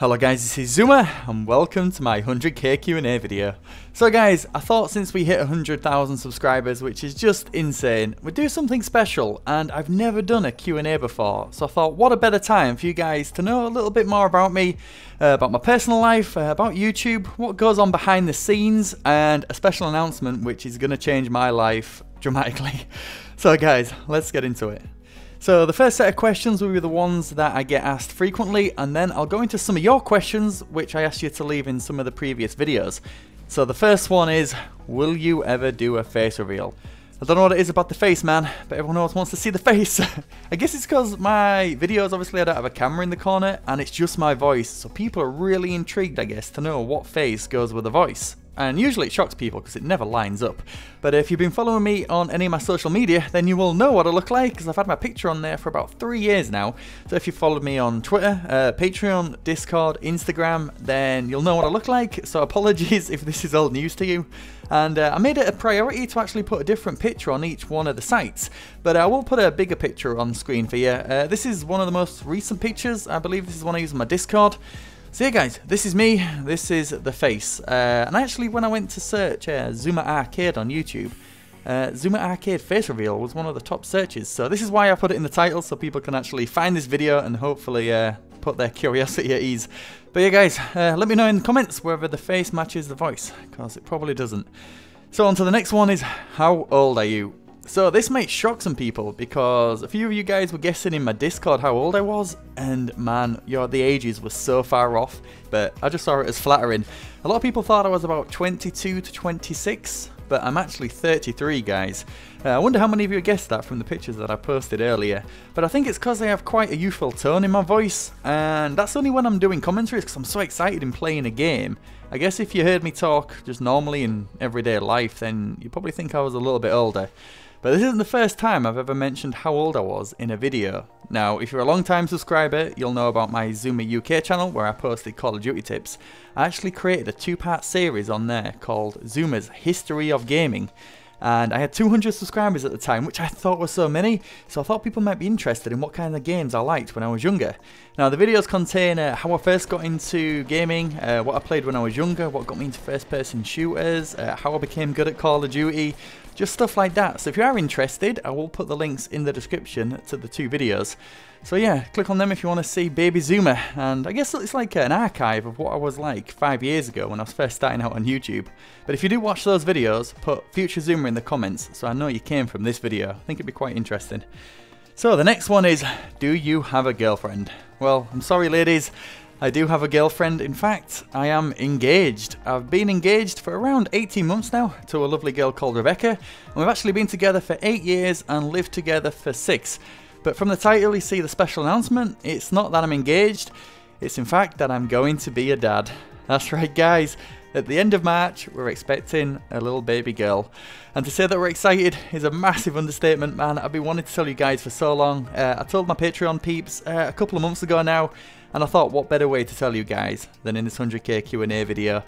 Hello guys, this is Zuma and welcome to my 100k Q&A video. So guys, I thought since we hit 100,000 subscribers, which is just insane, we'd do something special, and I've never done a Q&A before, so I thought what a better time for you guys to know a little bit more about me, about my personal life, about YouTube, what goes on behind the scenes, and a special announcement which is going to change my life dramatically. So guys, let's get into it. So the first set of questions will be the ones that I get asked frequently, and then I'll go into some of your questions which I asked you to leave in some of the previous videos. So the first one is, will you ever do a face reveal? I don't know what it is about the face, man, but everyone always wants to see the face. I guess it's because my videos, obviously I don't have a camera in the corner and it's just my voice, so people are really intrigued, I guess, to know what face goes with the voice. And usually it shocks people because it never lines up. But if you've been following me on any of my social media, then you will know what I look like, because I've had my picture on there for about 3 years now. So if you followed me on Twitter, Patreon, Discord, Instagram, then you'll know what I look like. So apologies if this is old news to you. And I made it a priority to actually put a different picture on each one of the sites. But I will put a bigger picture on screen for you. This is one of the most recent pictures. I believe this is one I use on my Discord. So yeah guys, this is me, this is the face, and actually when I went to search ZumaArcade on YouTube, ZumaArcade face reveal was one of the top searches, so this is why I put it in the title, so people can actually find this video and hopefully put their curiosity at ease. But yeah guys, let me know in the comments whether the face matches the voice, because it probably doesn't. So on to the next one is, how old are you? So this might shock some people because a few of you guys were guessing in my Discord how old I was, and man, the ages were so far off, but I just saw it as flattering. A lot of people thought I was about 22 to 26, but I'm actually 33 guys. I wonder how many of you guessed that from the pictures that I posted earlier, but I think it's because I have quite a youthful tone in my voice, and that's only when I'm doing commentaries because I'm so excited in playing a game. I guess if you heard me talk just normally in everyday life, then you probably think I was a little bit older. But this isn't the first time I've ever mentioned how old I was in a video. Now, if you're a long time subscriber, you'll know about my Zuma UK channel where I posted Call of Duty tips. I actually created a 2-part series on there called Zuma's History of Gaming. And I had 200 subscribers at the time, which I thought were so many, so I thought people might be interested in what kind of games I liked when I was younger. Now the videos contain how I first got into gaming, what I played when I was younger, what got me into first person shooters, how I became good at Call of Duty, just stuff like that. So if you are interested, I will put the links in the description to the 2 videos. So yeah, click on them if you want to see Baby Zuma, and I guess it's like an archive of what I was like 5 years ago when I was first starting out on YouTube. But if you do watch those videos, put Future Zuma in the comments so I know you came from this video. I think it'd be quite interesting. So the next one is, do you have a girlfriend? Well, I'm sorry ladies, I do have a girlfriend. In fact, I am engaged. I've been engaged for around 18 months now to a lovely girl called Rebecca, and we've actually been together for 8 years and lived together for 6. But from the title you see the special announcement, it's not that I'm engaged, it's in fact that I'm going to be a dad. That's right guys, at the end of March we're expecting a little baby girl. And to say that we're excited is a massive understatement, man. I've been wanting to tell you guys for so long. I told my Patreon peeps a couple of months ago now, and I thought what better way to tell you guys than in this 100k Q&A video.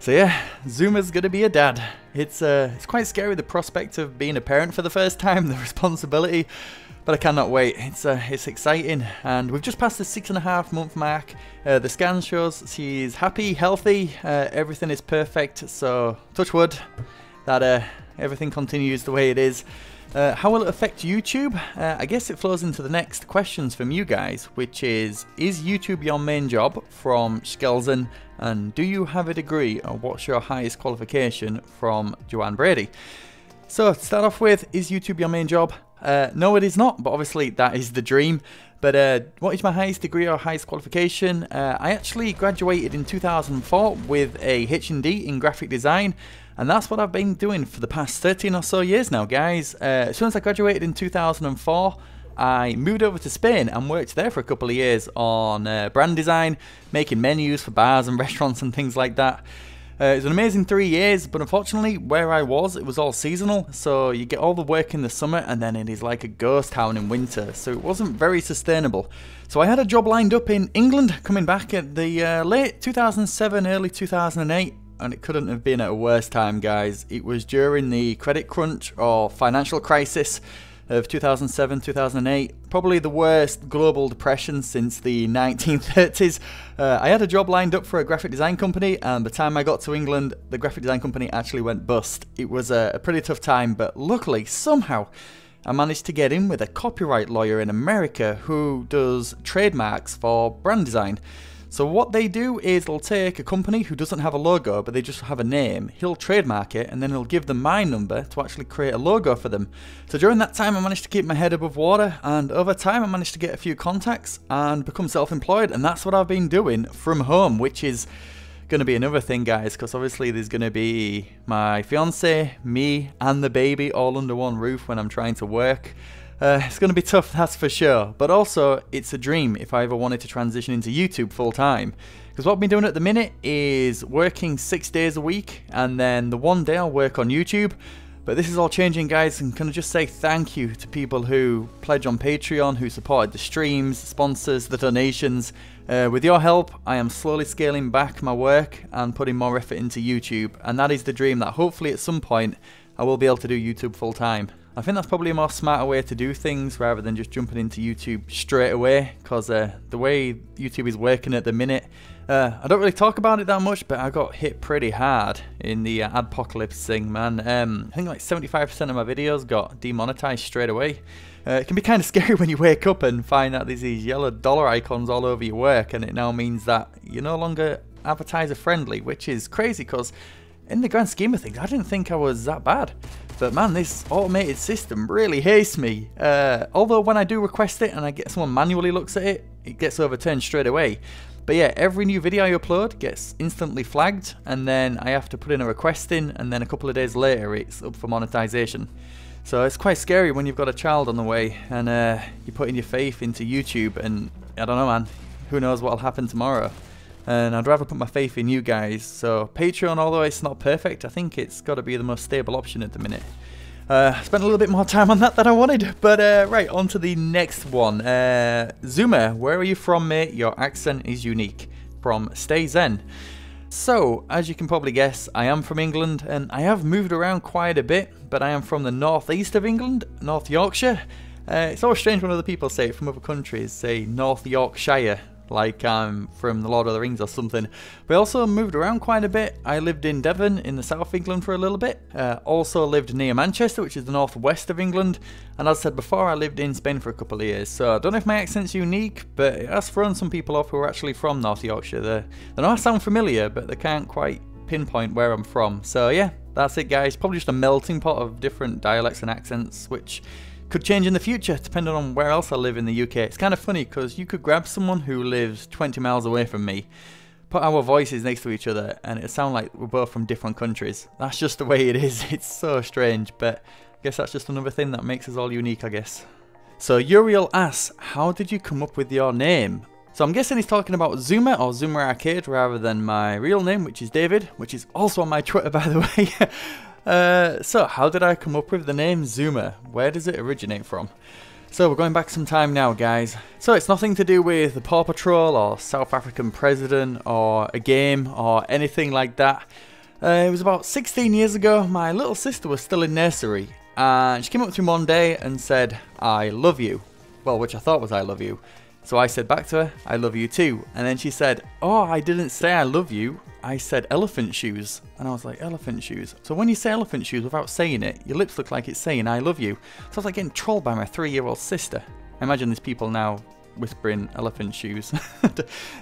So yeah, Zuma's gonna be a dad. It's quite scary, the prospect of being a parent for the first time, the responsibility. But I cannot wait. It's exciting, and we've just passed the 6.5 month mark. The scan shows she's happy, healthy, everything is perfect. So touch wood that everything continues the way it is. How will it affect YouTube? I guess it flows into the next questions from you guys, which is YouTube your main job, from Skelzen, and do you have a degree, or what's your highest qualification, from Joanne Brady. So to start off with, is YouTube your main job? No it is not, but obviously that is the dream. But what is my highest degree or highest qualification? I actually graduated in 2004 with a H&D in graphic design, and that's what I've been doing for the past 13 or so years now guys. As soon as I graduated in 2004, I moved over to Spain and worked there for a couple of years on brand design, making menus for bars and restaurants and things like that. It was an amazing 3 years, but unfortunately where I was, it was all seasonal, so you get all the work in the summer and then it is like a ghost town in winter, so it wasn't very sustainable. So I had a job lined up in England coming back at the late 2007, early 2008, and it couldn't have been at a worse time guys. It was during the credit crunch or financial crisis. of 2007, 2008. Probably the worst global depression since the 1930s. I had a job lined up for a graphic design company, and by the time I got to England, the graphic design company actually went bust. It was a pretty tough time, but luckily, somehow, I managed to get in with a copyright lawyer in America who does trademarks for brand design. So what they do is they'll take a company who doesn't have a logo, but they just have a name. He'll trademark it, and then he'll give them my number to actually create a logo for them. So during that time, I managed to keep my head above water, and over time, I managed to get a few contacts and become self-employed, and that's what I've been doing from home, which is going to be another thing, guys, because obviously there's going to be my fiance, me, and the baby all under one roof when I'm trying to work. It's going to be tough, that's for sure, but also it's a dream if I ever wanted to transition into YouTube full time, because what I've been doing at the minute is working 6 days a week, and then the one day I'll work on YouTube. But this is all changing, guys, and can I just say thank you to people who pledge on Patreon, who supported the streams, the sponsors, the donations. With your help, I am slowly scaling back my work and putting more effort into YouTube, and that is the dream, that hopefully at some point I will be able to do YouTube full time. I think that's probably a more smarter way to do things rather than just jumping into YouTube straight away, because the way YouTube is working at the minute, I don't really talk about it that much, but I got hit pretty hard in the adpocalypse thing, man. I think like 75% of my videos got demonetized straight away. It can be kind of scary when you wake up and find out there's these yellow dollar icons all over your work, and it now means that you're no longer advertiser friendly, which is crazy because in the grand scheme of things, I didn't think I was that bad. But man, this automated system really hates me. Although when I do request it and I get someone manually looks at it, it gets overturned straight away. But yeah, every new video I upload gets instantly flagged, and then I have to put in a request in, and then a couple of days later it's up for monetization. So it's quite scary when you've got a child on the way and you're putting your faith into YouTube, and I don't know, man, who knows what'll happen tomorrow. And I'd rather put my faith in you guys. So Patreon, although it's not perfect, I think it's got to be the most stable option at the minute. Spent a little bit more time on that than I wanted, but right, on to the next one. Zuma, where are you from, mate? Your accent is unique. From Stay Zen. So, as you can probably guess, I am from England, and I have moved around quite a bit, but I am from the northeast of England, North Yorkshire. It's always strange when other people say it from other countries, say North Yorkshire, like I'm from the Lord of the Rings or something. But I also moved around quite a bit. I lived in Devon in the south of England for a little bit. Also lived near Manchester, which is the northwest of England. And as I said before, I lived in Spain for a couple of years. So I don't know if my accent's unique, but it has thrown some people off who are actually from North Yorkshire. They know I sound familiar, but they can't quite pinpoint where I'm from. So yeah, that's it, guys. Probably just a melting pot of different dialects and accents, which could change in the future depending on where else I live in the UK. It's kind of funny because you could grab someone who lives 20 miles away from me, put our voices next to each other, and it sounds like we're both from different countries. That's just the way it is. It's so strange, but I guess that's just another thing that makes us all unique, I guess. So Uriel asks, how did you come up with your name? So I'm guessing he's talking about Zuma or ZumaArcade rather than my real name, which is David, which is also on my Twitter, by the way. So how did I come up with the name Zuma? Where does it originate from? So we're going back some time now, guys. So it's nothing to do with the Paw Patrol or South African president or a game or anything like that. It was about 16 years ago. My little sister was still in nursery, and she came up to me one day and said, I love you. Well, which I thought was I love you. So I said back to her, I love you too. And then she said, oh, I didn't say I love you. I said elephant shoes. And I was like, elephant shoes? So when you say elephant shoes without saying it, your lips look like it's saying I love you. So I was like getting trolled by my 3-year-old sister. I imagine there's people now whispering elephant shoes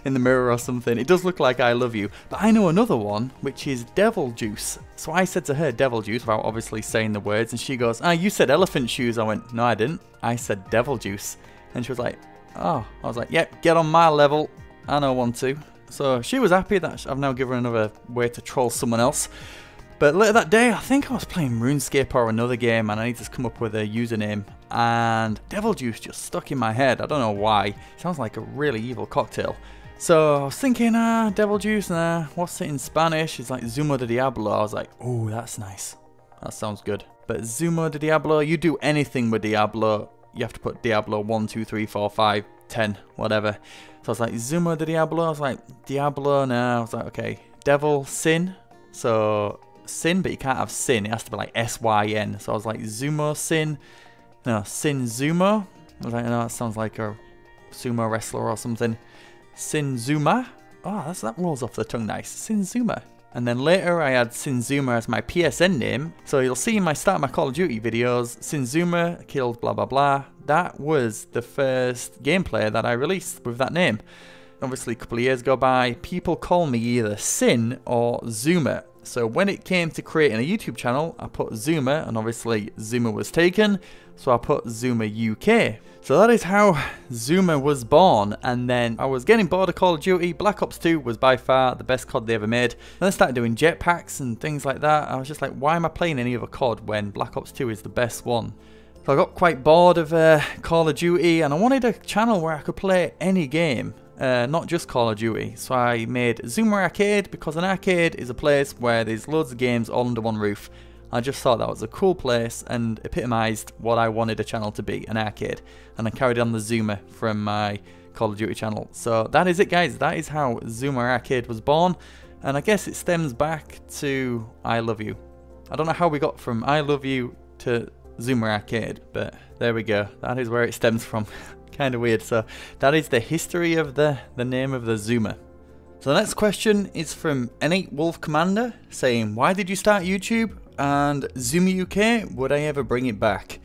in the mirror or something. It does look like I love you. But I know another one, which is devil juice. So I said to her devil juice without obviously saying the words. And she goes, ah, you said elephant shoes. I went, no, I didn't. I said devil juice. And she was like, oh. I was like, yep, get on my level. I know one too. So she was happy that I've now given her another way to troll someone else. But later that day, I think I was playing RuneScape or another game, and I need to come up with a username. And Devil Juice just stuck in my head. I don't know why. It sounds like a really evil cocktail. So I was thinking, Devil Juice, what's it in Spanish? It's like Zumo de Diablo. I was like, oh, that's nice. That sounds good. But Zumo de Diablo, you do anything with Diablo, you have to put Diablo 1, 2, 3, 4, 5, 10, whatever. So I was like, Zumo de Diablo. I was like, Diablo, no. I was like, okay. Devil, sin. So sin, but you can't have sin. It has to be like S-Y-N. So I was like, Zumo sin. No, Sinzumo. I was like, no, that sounds like a sumo wrestler or something. Sinzuma. Oh, that rolls off the tongue nice. Sinzuma. And then later I had Sinzuma as my PSN name. So you'll see in my start of my Call of Duty videos, Sinzuma killed blah blah blah. That was the first gameplay that I released with that name. Obviously a couple of years go by, people call me either Sin or Zuma. So when it came to creating a YouTube channel, I put Zuma, and obviously Zuma was taken, so I put Zuma UK. So that is how Zuma was born, and then I was getting bored of Call of Duty. Black Ops 2 was by far the best COD they ever made. Then I started doing jetpacks and things like that. I was just like, why am I playing any other COD when Black Ops 2 is the best one? So I got quite bored of Call of Duty, and I wanted a channel where I could play any game. Not just Call of Duty. So I made Zuma Arcade, because an arcade is a place where there's loads of games all under one roof. I just thought that was a cool place and epitomised what I wanted a channel to be, an arcade. And I carried on the Zuma from my Call of Duty channel. So that is it, guys. That is how Zuma Arcade was born. And I guess it stems back to I love you. I don't know how we got from I love you to Zuma Arcade, but there we go. That is where it stems from. Kind of weird. So that is the history of the name of the Zuma. So the next question is from N8 Wolf Commander saying, why did you start YouTube? And Zuma UK, would I ever bring it back?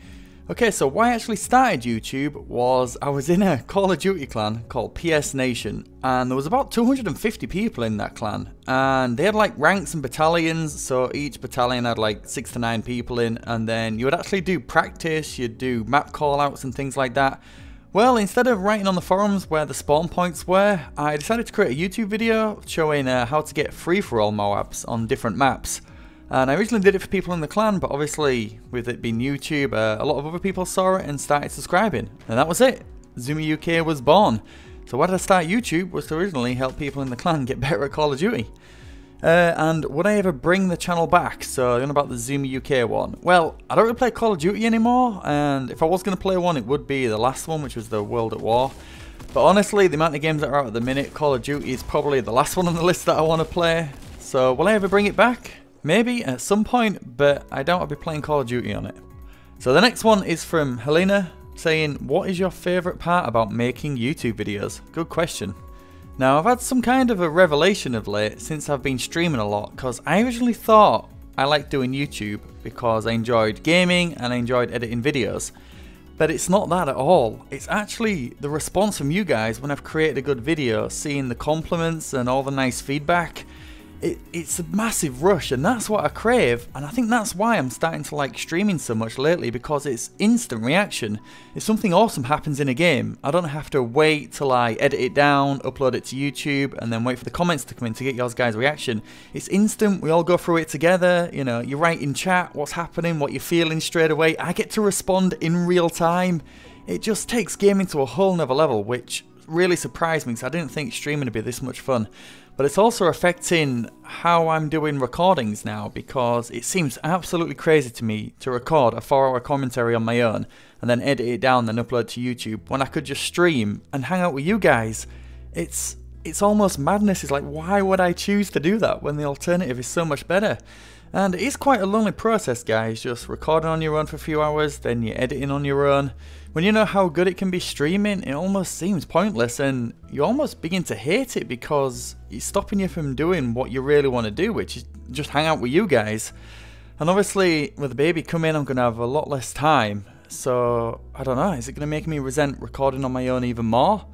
Okay, so why I actually started YouTube was I was in a Call of Duty clan called PS Nation, and there was about 250 people in that clan, and they had like ranks and battalions, so each battalion had like 6 to 9 people in, and then you would actually do practice, you'd do map callouts and things like that. Well, instead of writing on the forums where the spawn points were, I decided to create a YouTube video showing how to get free-for-all Moabs on different maps. And I originally did it for people in the clan, but obviously with it being YouTube, a lot of other people saw it and started subscribing. And that was it. Zuma UK was born. So why did I start YouTube? Was to originally help people in the clan get better at Call of Duty. And would I ever bring the channel back? So, you know about the Zuma UK one. Well, I don't really play Call of Duty anymore, and if I was going to play one, it would be the last one, which was the World at War. But honestly, the amount of games that are out at the minute, Call of Duty is probably the last one on the list that I want to play. So, will I ever bring it back? Maybe, at some point, but I doubt I'll be playing Call of Duty on it. So the next one is from Helena, saying, what is your favourite part about making YouTube videos? Good question. Now, I've had some kind of a revelation of late since I've been streaming a lot, because I originally thought I liked doing YouTube because I enjoyed gaming and I enjoyed editing videos. But it's not that at all. It's actually the response from you guys when I've created a good video, seeing the compliments and all the nice feedback. It's a massive rush, and that's what I crave, and I think that's why I'm starting to like streaming so much lately, because it's instant reaction. If something awesome happens in a game, I don't have to wait till I edit it down, upload it to YouTube, and then wait for the comments to come in to get yours guys' reaction. It's instant, we all go through it together, you know, you write in chat what's happening, what you're feeling straight away, I get to respond in real time. It just takes gaming to a whole nother level, which really surprised me because I didn't think streaming would be this much fun. But it's also affecting how I'm doing recordings now, because it seems absolutely crazy to me to record a 4-hour commentary on my own and then edit it down and upload to YouTube when I could just stream and hang out with you guys. It's almost madness. It's like, why would I choose to do that when the alternative is so much better? And it is quite a lonely process, guys, just recording on your own for a few hours, then you're editing on your own. When you know how good it can be streaming, it almost seems pointless, and you almost begin to hate it because it's stopping you from doing what you really want to do, which is just hang out with you guys. And obviously, with the baby coming, I'm going to have a lot less time. So, I don't know, is it going to make me resent recording on my own even more?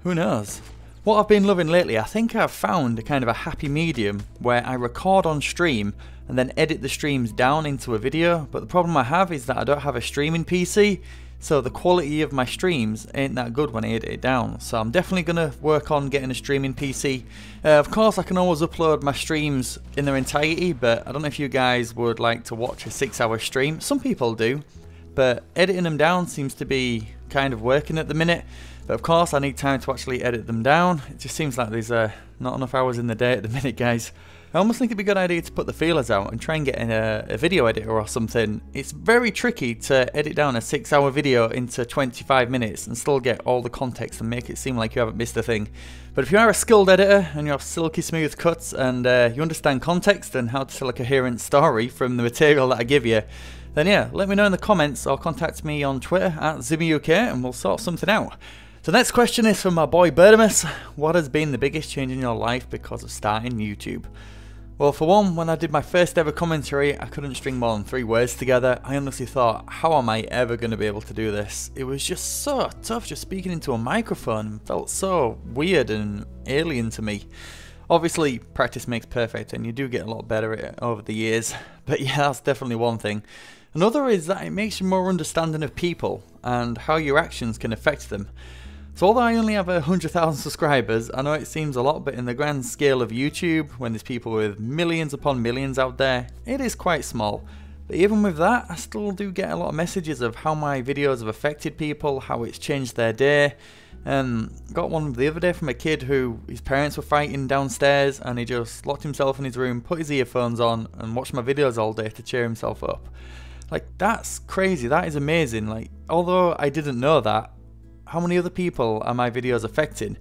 Who knows? What I've been loving lately, I think I've found a kind of a happy medium where I record on stream and then edit the streams down into a video. But the problem I have is that I don't have a streaming PC, so the quality of my streams ain't that good when I edit it down. So I'm definitely going to work on getting a streaming PC. Of course, I can always upload my streams in their entirety, but I don't know if you guys would like to watch a 6-hour stream. Some people do, but editing them down seems to be kind of working at the minute. But of course, I need time to actually edit them down. It just seems like there's not enough hours in the day at the minute, guys. I almost think it'd be a good idea to put the feelers out and try and get in a video editor or something. It's very tricky to edit down a 6-hour video into 25 minutes and still get all the context and make it seem like you haven't missed a thing. But if you are a skilled editor and you have silky smooth cuts and you understand context and how to tell a coherent story from the material that I give you, then yeah, let me know in the comments or contact me on Twitter at ZumaArcade and we'll sort something out. So the next question is from my boy Bertimus. What has been the biggest change in your life because of starting YouTube? Well, for one, when I did my first ever commentary, I couldn't string more than 3 words together. I honestly thought, how am I ever going to be able to do this? It was just so tough just speaking into a microphone. It felt so weird and alien to me. Obviously, practice makes perfect and you do get a lot better at it over the years. But yeah, that's definitely one thing. Another is that it makes you more understanding of people and how your actions can affect them. So although I only have 100,000 subscribers, I know it seems a lot, but in the grand scale of YouTube, when there's people with millions upon millions out there, it is quite small. But even with that, I still do get a lot of messages of how my videos have affected people, how it's changed their day. Got one the other day from a kid who his parents were fighting downstairs and he just locked himself in his room, put his earphones on and watched my videos all day to cheer himself up. Like, that's crazy, that is amazing. Like, although I didn't know that, how many other people are my videos affecting?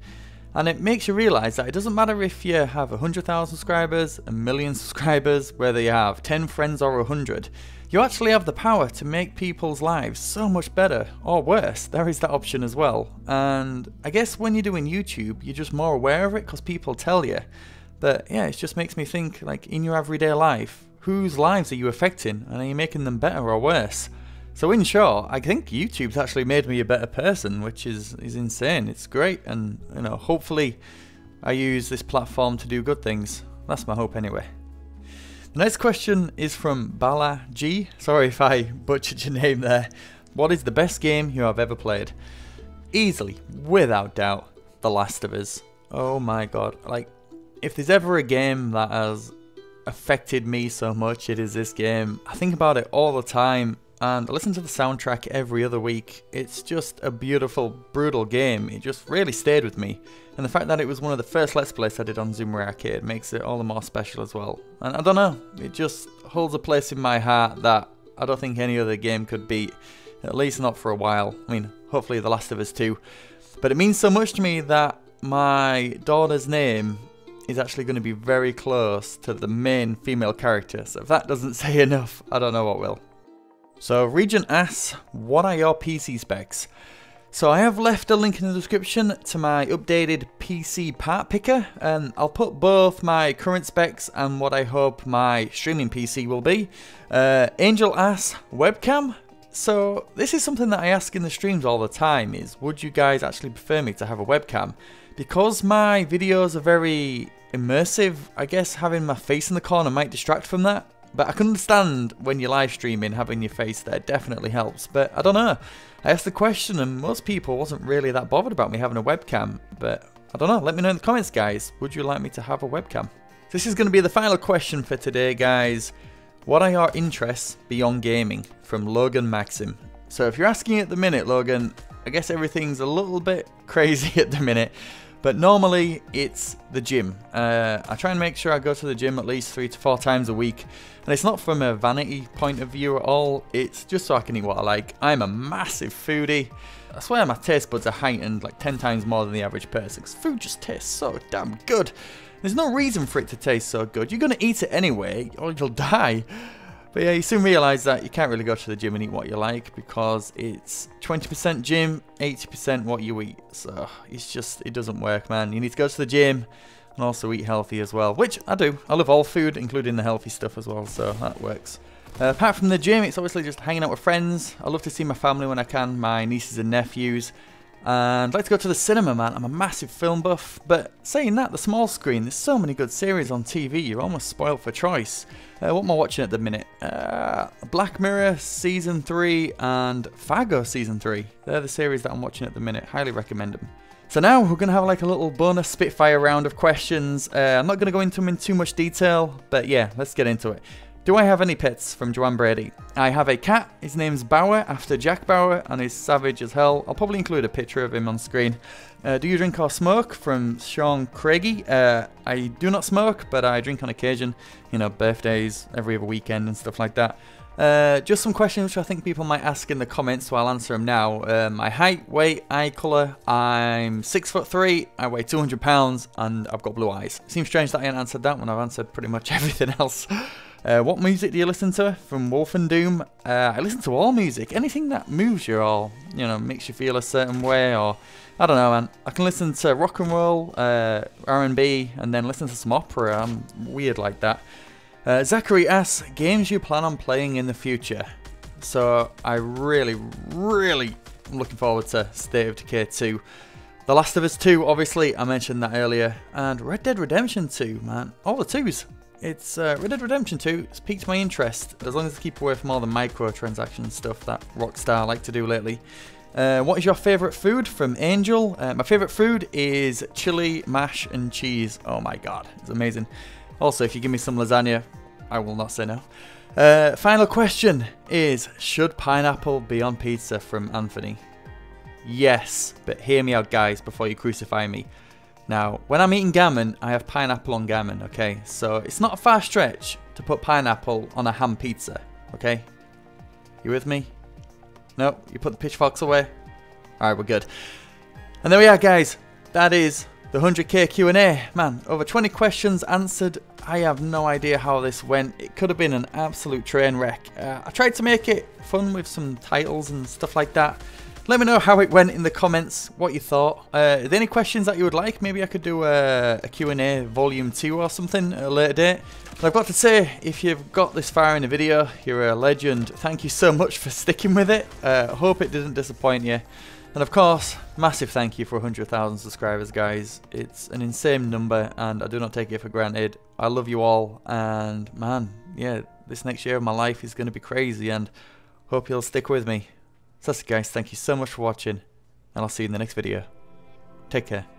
And it makes you realise that it doesn't matter if you have 100,000 subscribers, 1,000,000 subscribers, whether you have 10 friends or 100, you actually have the power to make people's lives so much better, or worse. There is that option as well. And I guess when you're doing YouTube, you're just more aware of it because people tell you. But yeah, it just makes me think, like, in your everyday life, whose lives are you affecting, and are you making them better or worse? So in short, I think YouTube's actually made me a better person, which is insane. It's great, and you know, hopefully I use this platform to do good things. That's my hope anyway. The next question is from Bala G. Sorry if I butchered your name there. What is the best game you have ever played? Easily, without doubt, The Last of Us. Oh my god, like, if there's ever a game that has affected me so much, it is this game. I think about it all the time. And I listen to the soundtrack every other week. It's just a beautiful, brutal game. It just really stayed with me. And the fact that it was one of the first Let's Plays I did on ZumaArcade makes it all the more special as well. And I don't know, it just holds a place in my heart that I don't think any other game could beat. At least not for a while. I mean, hopefully The Last of Us 2. But it means so much to me that my daughter's name is actually going to be very close to the main female character. So if that doesn't say enough, I don't know what will. So Regent asks, what are your PC specs? So I have left a link in the description to my updated PC part picker, and I'll put both my current specs and what I hope my streaming PC will be. Angel asks, webcam? So this is something that I ask in the streams all the time, is would you guys actually prefer me to have a webcam? Because my videos are very immersive, I guess having my face in the corner might distract from that. But I can understand when you're live streaming, having your face there definitely helps. But I don't know. I asked the question and most people wasn't really that bothered about me having a webcam. But I don't know. Let me know in the comments, guys. Would you like me to have a webcam? This is going to be the final question for today, guys. What are your interests beyond gaming? From Logan Maxim. So if you're asking at the minute, Logan, I guess everything's a little bit crazy at the minute. But normally it's the gym. I try and make sure I go to the gym at least 3 to 4 times a week. And it's not from a vanity point of view at all. It's just so I can eat what I like. I'm a massive foodie. I swear my taste buds are heightened like 10 times more than the average person. Because food just tastes so damn good. There's no reason for it to taste so good. You're going to eat it anyway or you'll die. But yeah, you soon realise that you can't really go to the gym and eat what you like because it's 20% gym, 80% what you eat. So it's just, it doesn't work, man. You need to go to the gym and also eat healthy as well, which I do. I love all food, including the healthy stuff as well, so that works. Apart from the gym, it's obviously just hanging out with friends. I love to see my family when I can, my nieces and nephews. And I'd like to go to the cinema, man. I'm a massive film buff. But saying that, the small screen, there's so many good series on TV, you're almost spoiled for choice. What am I watching at the minute? Black Mirror Season 3 and Fargo Season 3. They're the series that I'm watching at the minute. Highly recommend them. So now we're going to have like a little bonus Spitfire round of questions. I'm not going to go into them in too much detail, but yeah, let's get into it. Do I have any pets? From Joanne Brady. I have a cat. His name's Bauer, after Jack Bauer, and he's savage as hell. I'll probably include a picture of him on screen. Do you drink or smoke? From Sean Craigie. I do not smoke, but I drink on occasion. You know, birthdays, every other weekend and stuff like that. Just some questions which I think people might ask in the comments, so I'll answer them now. My height, weight, eye colour. I'm 6'3", I weigh 200 pounds, and I've got blue eyes. Seems strange that I haven't answered that when I've answered pretty much everything else. What music do you listen to from Wolf and Doom? I listen to all music. Anything that moves you or, you know, makes you feel a certain way, or I don't know, man. I can listen to rock and roll, R&B, and then listen to some opera. I'm weird like that. Zachary asks, games you plan on playing in the future? So I really am looking forward to State of Decay 2. The Last of Us 2, obviously, I mentioned that earlier. And Red Dead Redemption 2, man. All the twos. It's Red Dead Redemption 2. It's piqued my interest, as long as I keep away from all the microtransaction stuff that Rockstar like to do lately. What is your favourite food? From Angel. My favourite food is chili, mash and cheese. Oh my god, it's amazing. Also, if you give me some lasagna, I will not say no. Final question is, should pineapple be on pizza? From Anthony. Yes, but hear me out, guys, before you crucify me. Now, when I'm eating gammon, I have pineapple on gammon, okay? So it's not a far stretch to put pineapple on a ham pizza, okay? You with me? No, you put the pitchforks away? Alright, we're good. And there we are, guys. That is the 100k Q&A. Man, over 20 questions answered. I have no idea how this went. It could have been an absolute train wreck. I tried to make it fun with some titles and stuff like that. Let me know how it went in the comments, what you thought. Are there any questions that you would like? Maybe I could do a Q&A volume 2 or something at a later date. But I've got to say, if you've got this far in the video, you're a legend. Thank you so much for sticking with it. Hope it didn't disappoint you. And of course, massive thank you for 100,000 subscribers, guys. It's an insane number and I do not take it for granted. I love you all, and man, yeah, this next year of my life is going to be crazy, and hope you'll stick with me. So that's it, guys. Thank you so much for watching, and I'll see you in the next video. Take care.